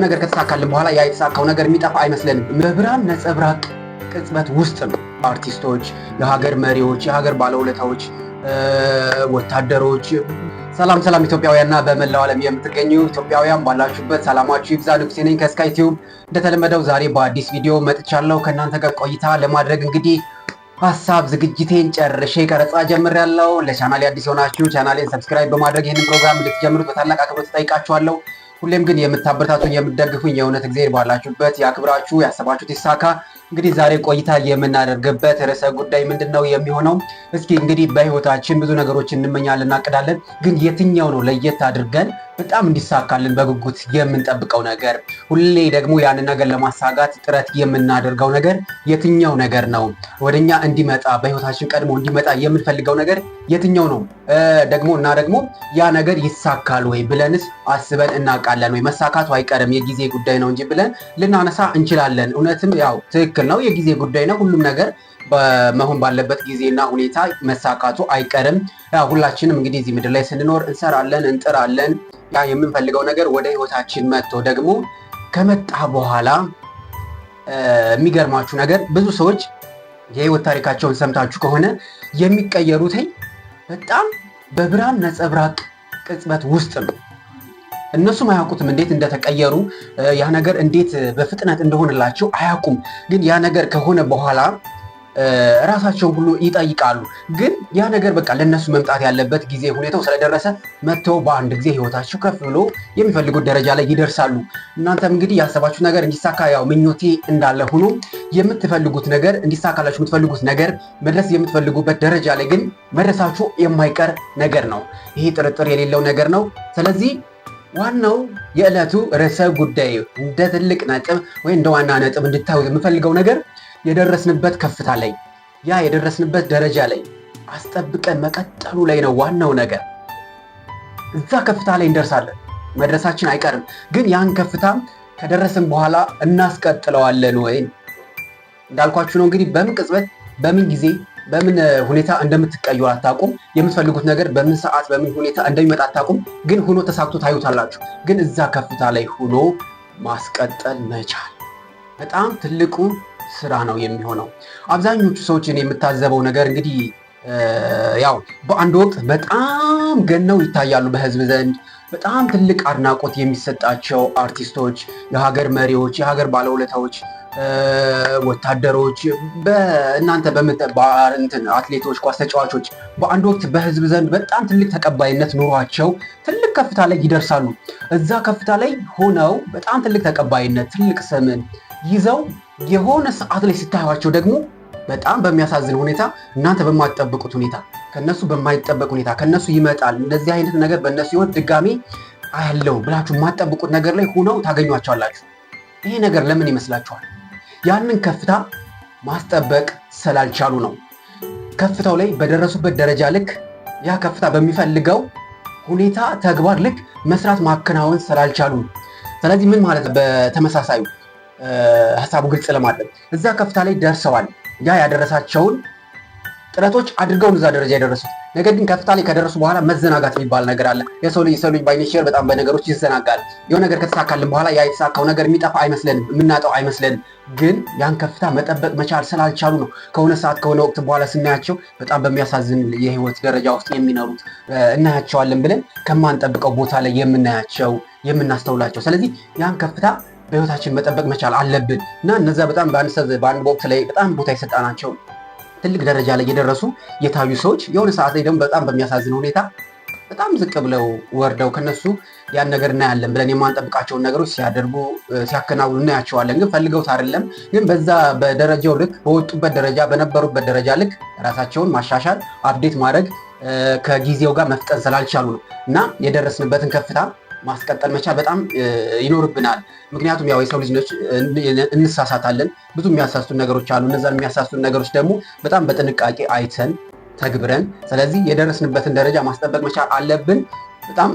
ነገር ከተሳካልን በኋላ ያ የተሳካው ነገር የሚጠፋ አይመስለንም። በብርሃን ነጸብራቅ ቅጽበት ውስጥ ነው አርቲስቶች፣ የሀገር መሪዎች፣ የሀገር ባለውለታዎች፣ ወታደሮች። ሰላም ሰላም ኢትዮጵያውያንና በመላው ዓለም የምትገኙ ኢትዮጵያውያን ባላችሁበት ሰላማችሁ ይብዛ። ንጉሴ ነኝ ከስካይ ቲዩብ። እንደተለመደው ዛሬ በአዲስ ቪዲዮ መጥቻለሁ። ከእናንተ ጋር ቆይታ ለማድረግ እንግዲህ ሀሳብ ዝግጅቴን ጨርሼ ቀረጻ ጀምሬያለሁ። ለቻናሌ አዲስ የሆናችሁ ቻናሌን ሰብስክራይብ በማድረግ ይህንን ፕሮግራም እንድትጀምሩት በታላቅ አክብሮት እጠይቃችኋለሁ። ሁሌም ግን የምታበረታቱኝ የምትደግፉኝ የእውነት እግዚአብሔር ባላችሁበት ያክብራችሁ፣ ያሰባችሁት ይሳካ። እንግዲህ ዛሬ ቆይታ የምናደርግበት ርዕሰ ጉዳይ ምንድነው የሚሆነው? እስኪ እንግዲህ በህይወታችን ብዙ ነገሮችን እንመኛለን፣ እናቅዳለን። ግን የትኛው ነው ለየት አድርገን በጣም እንዲሳካልን በጉጉት የምንጠብቀው ነገር? ሁሌ ደግሞ ያንን ነገር ለማሳጋት ጥረት የምናደርገው ነገር የትኛው ነገር ነው? ወደኛ እንዲመጣ በህይወታችን ቀድሞ እንዲመጣ የምንፈልገው ነገር የትኛው ነው? ደግሞ ያ ነገር ይሳካል ወይ ብለንስ አስበን እናውቃለን ወይ? መሳካቱ አይቀርም የጊዜ ጉዳይ ነው እንጂ ብለን ልናነሳ እንችላለን። እውነትም ያው ትክክል ነው፣ የጊዜ ጉዳይ ነው። ሁሉም ነገር በመሆን ባለበት ጊዜና ሁኔታ መሳካቱ አይቀርም። ሁላችንም እንግዲህ እዚህ ምድር ላይ ስንኖር እንሰራለን፣ እንጥራለን። ያ የምንፈልገው ነገር ወደ ህይወታችን መጥቶ ደግሞ ከመጣ በኋላ የሚገርማችሁ ነገር ብዙ ሰዎች የህይወት ታሪካቸውን ሰምታችሁ ከሆነ የሚቀየሩት በጣም በብርሃን ነጸብራቅ ቅጽበት ውስጥ ነው። እነሱም አያውቁትም እንዴት እንደተቀየሩ፣ ያ ነገር እንዴት በፍጥነት እንደሆነላቸው አያውቁም። ግን ያ ነገር ከሆነ በኋላ ራሳቸውን ሁሉ ይጠይቃሉ። ግን ያ ነገር በቃ ለነሱ መምጣት ያለበት ጊዜ ሁኔታው ስለደረሰ መጥተው በአንድ ጊዜ ህይወታቸው ከፍ ብሎ የሚፈልጉት ደረጃ ላይ ይደርሳሉ። እናንተም እንግዲህ ያሰባችሁ ነገር እንዲሳካ ያው ምኞቴ እንዳለ ሆኖ የምትፈልጉት ነገር እንዲሳካላችሁ የምትፈልጉት ነገር መድረስ የምትፈልጉበት ደረጃ ላይ ግን መድረሳችሁ የማይቀር ነገር ነው። ይሄ ጥርጥር የሌለው ነገር ነው። ስለዚህ ዋናው የዕለቱ ርዕሰ ጉዳይ እንደ ትልቅ ነጥብ ወይ እንደ ዋና ነጥብ እንድታዩት የምፈልገው ነገር የደረስንበት ከፍታ ላይ ያ የደረስንበት ደረጃ ላይ አስጠብቀን መቀጠሉ ላይ ነው ዋናው ነገር። እዛ ከፍታ ላይ እንደርሳለን፣ መድረሳችን አይቀርም። ግን ያን ከፍታ ከደረስን በኋላ እናስቀጥለዋለን ወይ? እንዳልኳችሁ ነው እንግዲህ በምን ቅጽበት፣ በምን ጊዜ፣ በምን ሁኔታ እንደምትቀዩ አታውቁም። የምትፈልጉት ነገር በምን ሰዓት፣ በምን ሁኔታ እንደሚመጣ አታውቁም። ግን ሆኖ ተሳክቶ ታዩታላችሁ። ግን እዛ ከፍታ ላይ ሆኖ ማስቀጠል መቻል በጣም ትልቁ ስራ ነው የሚሆነው። አብዛኞቹ ሰዎችን የምታዘበው ነገር እንግዲህ ያው በአንድ ወቅት በጣም ገነው ይታያሉ በህዝብ ዘንድ። በጣም ትልቅ አድናቆት የሚሰጣቸው አርቲስቶች፣ የሀገር መሪዎች፣ የሀገር ባለውለታዎች፣ ወታደሮች፣ አትሌቶች፣ ኳስ ተጫዋቾች በአንድ ወቅት በህዝብ ዘንድ በጣም ትልቅ ተቀባይነት ኑሯቸው ትልቅ ከፍታ ላይ ይደርሳሉ። እዛ ከፍታ ላይ ሆነው በጣም ትልቅ ተቀባይነት፣ ትልቅ ስምን ይዘው የሆነ ሰዓት ላይ ስታዩቸው ደግሞ በጣም በሚያሳዝን ሁኔታ እናንተ በማትጠብቁት ሁኔታ፣ ከነሱ በማይጠበቅ ሁኔታ ከነሱ ይመጣል እንደዚህ አይነት ነገር በእነሱ ህይወት ድጋሚ አያለው ብላችሁ የማትጠብቁት ነገር ላይ ሆነው ታገኟቸዋላችሁ። ይሄ ነገር ለምን ይመስላችኋል? ያንን ከፍታ ማስጠበቅ ስላልቻሉ ነው። ከፍታው ላይ በደረሱበት ደረጃ ልክ ያ ከፍታ በሚፈልገው ሁኔታ ተግባር ልክ መስራት ማከናወን ስላልቻሉ ነው። ስለዚህ ምን ማለት በተመሳሳዩ ሀሳቡ ግልጽ ለማድረግ እዛ ከፍታ ላይ ደርሰዋል። ያ ያደረሳቸውን ጥረቶች አድርገውን እዛ ደረጃ የደረሱት። ነገር ግን ከፍታ ላይ ከደረሱ በኋላ መዘናጋት የሚባል ነገር አለ። የሰው ልጅ ባይኔቸር በጣም በነገሮች ይዘናጋል። የሆነ ነገር ከተሳካልን በኋላ ያ የተሳካው ነገር የሚጠፋ አይመስለንም፣ የምናጣው አይመስለንም። ግን ያን ከፍታ መጠበቅ መቻል ስላልቻሉ ነው ከሆነ ሰዓት ከሆነ ወቅት በኋላ ስናያቸው በጣም በሚያሳዝን የህይወት ደረጃ ውስጥ የሚኖሩት እናያቸዋለን ብለን ከማንጠብቀው ቦታ ላይ የምናያቸው የምናስተውላቸው። ስለዚህ ያን ከፍታ በህይወታችን መጠበቅ መቻል አለብን እና እነዛ በጣም በአንድ ወቅት ላይ በጣም ቦታ የሰጣናቸው ትልቅ ደረጃ ላይ የደረሱ የታዩ ሰዎች የሆነ ሰዓት ላይ ደግሞ በጣም በሚያሳዝን ሁኔታ በጣም ዝቅ ብለው ወርደው ከነሱ ያን ነገር እናያለን ብለን የማንጠብቃቸውን ነገሮች ሲያደርጉ ሲያከናውኑ እናያቸዋለን። ግን ፈልገውት አይደለም። ግን በዛ በደረጃው ልክ በወጡበት ደረጃ በነበሩበት ደረጃ ልክ ራሳቸውን ማሻሻል አፕዴት ማድረግ ከጊዜው ጋር መፍጠን ስላልቻሉ ነው እና የደረስንበትን ከፍታ ማስቀጠል መቻል በጣም ይኖርብናል። ምክንያቱም ያው የሰው ልጅ ነች፣ እንሳሳታለን። ብዙ የሚያሳስቱን ነገሮች አሉ። እነዛን የሚያሳስቱን ነገሮች ደግሞ በጣም በጥንቃቄ አይተን ተግብረን፣ ስለዚህ የደረስንበትን ደረጃ ማስጠበቅ መቻል አለብን። በጣም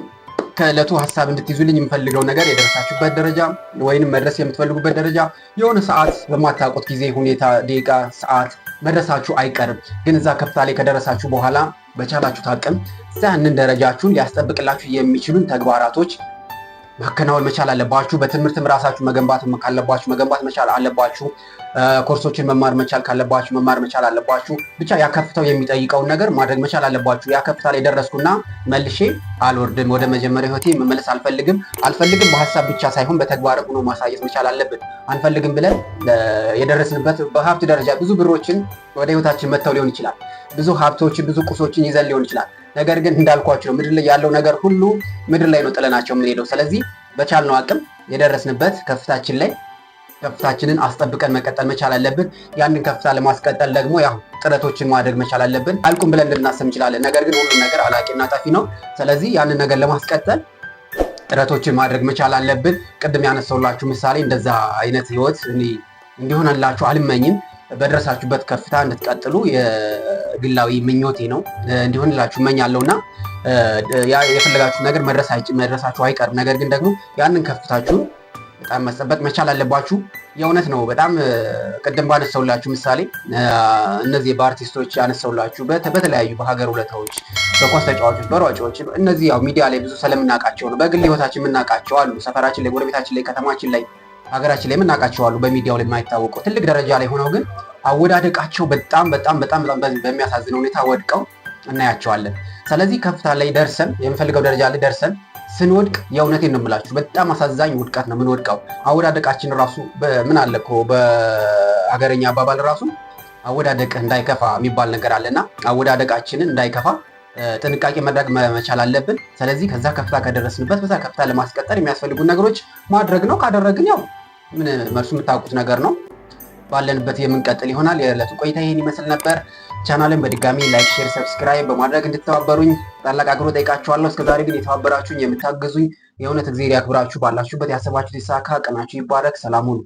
ከዕለቱ ሀሳብ እንድትይዙልኝ የምፈልገው ነገር የደረሳችሁበት ደረጃ ወይንም መድረስ የምትፈልጉበት ደረጃ የሆነ ሰዓት በማታውቁት ጊዜ፣ ሁኔታ፣ ደቂቃ፣ ሰዓት መድረሳችሁ አይቀርም። ግን እዛ ከፍታ ላይ ከደረሳችሁ በኋላ በቻላችሁት አቅም ያንን ደረጃችሁን ሊያስጠብቅላችሁ የሚችሉን ተግባራቶች ማከናወን መቻል አለባችሁ። በትምህርትም ራሳችሁ መገንባት ካለባችሁ መገንባት መቻል አለባችሁ። ኮርሶችን መማር መቻል ካለባችሁ መማር መቻል አለባችሁ። ብቻ ያ ከፍታው የሚጠይቀውን ነገር ማድረግ መቻል አለባችሁ። ያ ከፍታ ላይ ደረስኩና መልሼ አልወርድም፣ ወደ መጀመሪያ ህይወቴ መመለስ አልፈልግም በሀሳብ ብቻ ሳይሆን በተግባር ሆኖ ማሳየት መቻል አለብን። አንፈልግም ብለን የደረስንበት በሀብት ደረጃ ብዙ ብሮችን ወደ ህይወታችን መጥተው ሊሆን ይችላል። ብዙ ሀብቶችን ብዙ ቁሶችን ይዘን ሊሆን ይችላል። ነገር ግን እንዳልኳችሁ ነው፣ ምድር ላይ ያለው ነገር ሁሉ ምድር ላይ ነው ጥለናቸው የምንሄደው። ስለዚህ በቻልነው አቅም የደረስንበት ከፍታችን ላይ ከፍታችንን አስጠብቀን መቀጠል መቻል አለብን። ያንን ከፍታ ለማስቀጠል ደግሞ ያው ጥረቶችን ማድረግ መቻል አለብን። አልቁም ብለን ልናስብ እንችላለን፣ ነገር ግን ሁሉም ነገር አላቂና ጠፊ ነው። ስለዚህ ያንን ነገር ለማስቀጠል ጥረቶችን ማድረግ መቻል አለብን። ቅድም ያነሳሁላችሁ ምሳሌ እንደዛ አይነት ህይወት እንዲሆንላችሁ አልመኝም። በደረሳችሁበት ከፍታ እንድትቀጥሉ የግላዊ ምኞቴ ነው፣ እንዲሆንላችሁ እመኛለሁና የፈለጋችሁ ነገር መድረሳችሁ አይቀርም። ነገር ግን ደግሞ ያንን ከፍታችሁን በጣም መጠበቅ መቻል አለባችሁ። የእውነት ነው። በጣም ቅድም ባነሳሁላችሁ ምሳሌ እነዚህ በአርቲስቶች ያነሳሁላችሁ በተለያዩ በሀገር ውለታዎች፣ በኳስ ተጫዋቾች፣ በሯጮች እነዚህ ያው ሚዲያ ላይ ብዙ ስለምናውቃቸው ነው። በግል ህይወታችን የምናውቃቸው አሉ። ሰፈራችን ላይ፣ ጎረቤታችን ላይ፣ ከተማችን ላይ፣ ሀገራችን ላይ የምናውቃቸው አሉ። በሚዲያው ላይ የማይታወቁ ትልቅ ደረጃ ላይ ሆነው ግን አወዳደቃቸው በጣም በሚያሳዝን ሁኔታ ወድቀው እናያቸዋለን። ስለዚህ ከፍታ ላይ ደርሰን የምፈልገው ደረጃ ላይ ደርሰን ስንወድቅ የእውነቴን ነው የምላችሁ በጣም አሳዛኝ ውድቀት ነው የምንወድቀው። አወዳደቃችን ራሱ ምን አለ እኮ በሀገረኛ አባባል ራሱ አወዳደቅ እንዳይከፋ የሚባል ነገር አለና አወዳደቃችንን እንዳይከፋ ጥንቃቄ ማድረግ መቻል አለብን። ስለዚህ ከዛ ከፍታ ከደረስንበት በዛ ከፍታ ለማስቀጠል የሚያስፈልጉ ነገሮች ማድረግ ነው። ካደረግን ያው ምን መልሱ የምታውቁት ነገር ነው። ባለንበት የምንቀጥል ይሆናል። የዕለቱ ቆይታ ይሄን ይመስል ነበር። ቻናልን በድጋሚ ላይክ፣ ሼር፣ ሰብስክራይብ በማድረግ እንድትተባበሩኝ ታላቅ አክብሮት ጠይቃችኋለሁ። እስከዛሬ ግን የተባበራችሁኝ የምታግዙኝ የእውነት እግዚአብሔር ያክብራችሁ። ባላችሁበት ያሰባችሁት ይሳካ፣ ቀናችሁ ይባረክ። ሰላም ሁኑ።